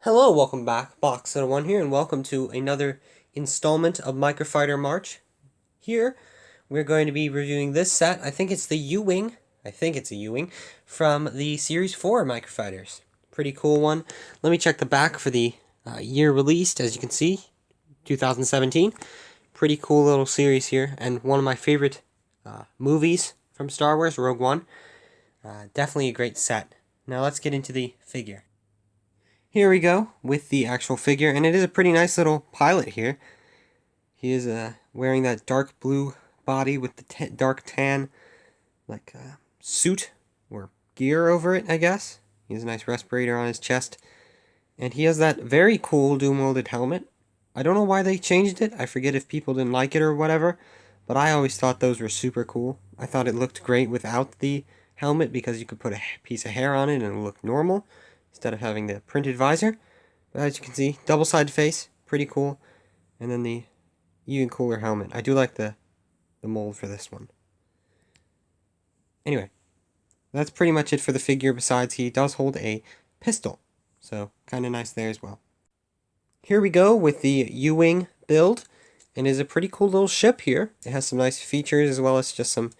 Hello, welcome back, Box01 here, and welcome to another installment of Microfighter March. Here, we're going to be reviewing this set. I think it's the U-Wing. From the Series 4 Microfighters. Pretty cool one. Let me check the back for the year released, as you can see, 2017. Pretty cool little series here, and one of my favorite movies from Star Wars, Rogue One. Definitely a great set. Now let's get into the figure. Here we go with the actual figure, and it is a pretty nice little pilot here. He is wearing that dark blue body with the dark tan suit or gear over it, I guess. He has a nice respirator on his chest, and he has that very cool dual-molded helmet. I don't know why they changed it. I forget if people didn't like it or whatever, but I always thought those were super cool. I thought it looked great without the helmet because you could put a piece of hair on it and it looked normal, instead of having the printed visor. But as you can see, double-sided face, pretty cool. And then the even cooler helmet. I do like the mold for this one. Anyway, that's pretty much it for the figure, besides he does hold a pistol. So, kind of nice there as well. Here we go with the U-Wing build. And it is a pretty cool little ship here. It has some nice features as well as just some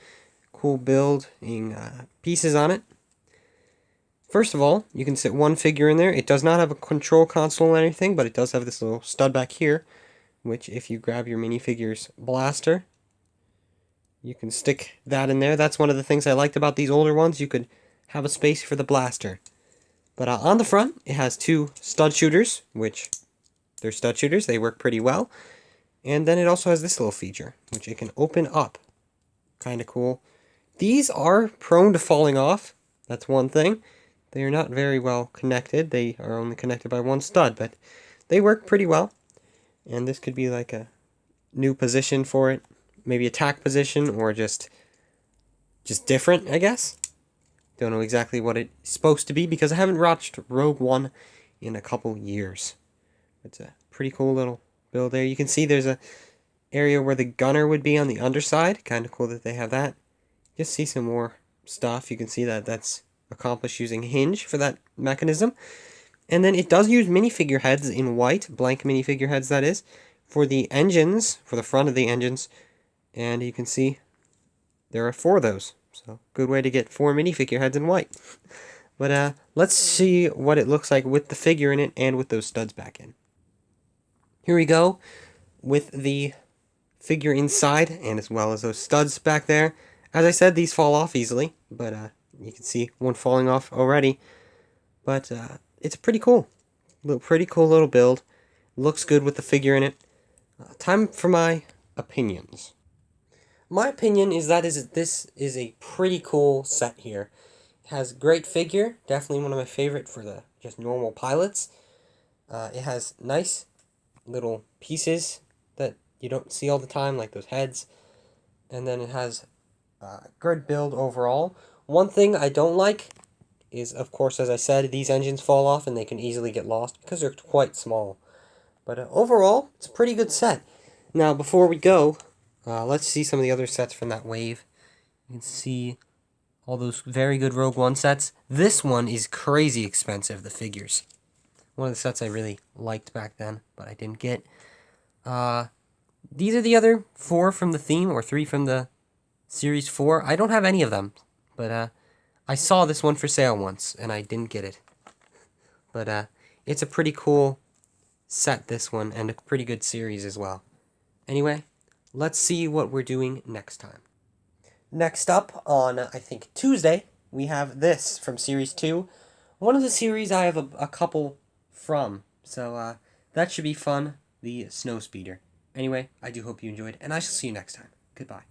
cool building pieces on it. First of all, you can sit one figure in there. It does not have a control console or anything, but it does have this little stud back here, which if you grab your minifigure's blaster, you can stick that in there. That's one of the things I liked about these older ones. You could have a space for the blaster. But on the front, it has two stud shooters, which they're stud shooters. They work pretty well. And then it also has this little feature, which it can open up. Kind of cool. These are prone to falling off. That's one thing. They are not very well connected. They are only connected by one stud, but they work pretty well. And this could be like a new position for it. Maybe attack position or just different, I guess. Don't know exactly what it's supposed to be because I haven't watched Rogue One in a couple years. It's a pretty cool little build there. You can see there's a area where the gunner would be on the underside. Kind of cool that they have that. Just see some more stuff. You can see that that's accomplished using hinge for that mechanism. And then it does use minifigure heads in white, blank minifigure heads that is, for the engines, for the front of the engines. And you can see there are 4 of those. So good way to get 4 minifigure heads in white. But let's see what it looks like with the figure in it and with those studs back in. Here we go with the figure inside and as well as those studs back there. As I said, these fall off easily, but you can see one falling off already. But it's pretty cool. Pretty cool little build. Looks good with the figure in it. Time for my opinions. My opinion is that this is a pretty cool set here. It has great figure. Definitely one of my favorite for the just normal pilots. It has nice little pieces that you don't see all the time, like those heads. And then it has a good build overall. One thing I don't like is, of course, as I said, these engines fall off and they can easily get lost because they're quite small. But overall, it's a pretty good set. Now, before we go, let's see some of the other sets from that wave. You can see all those very good Rogue One sets. This one is crazy expensive, the figures. One of the sets I really liked back then, but I didn't get. These are the other 4 from the theme, or 3 from the Series 4. I don't have any of them, but I saw this one for sale once, and I didn't get it. But it's a pretty cool set, this one, and a pretty good series as well. Anyway, let's see what we're doing next time. Next up, on, I think, Tuesday, we have this from Series 2. One of the series I have a couple from, so that should be fun, the Snowspeeder. Anyway, I do hope you enjoyed, and I shall see you next time. Goodbye.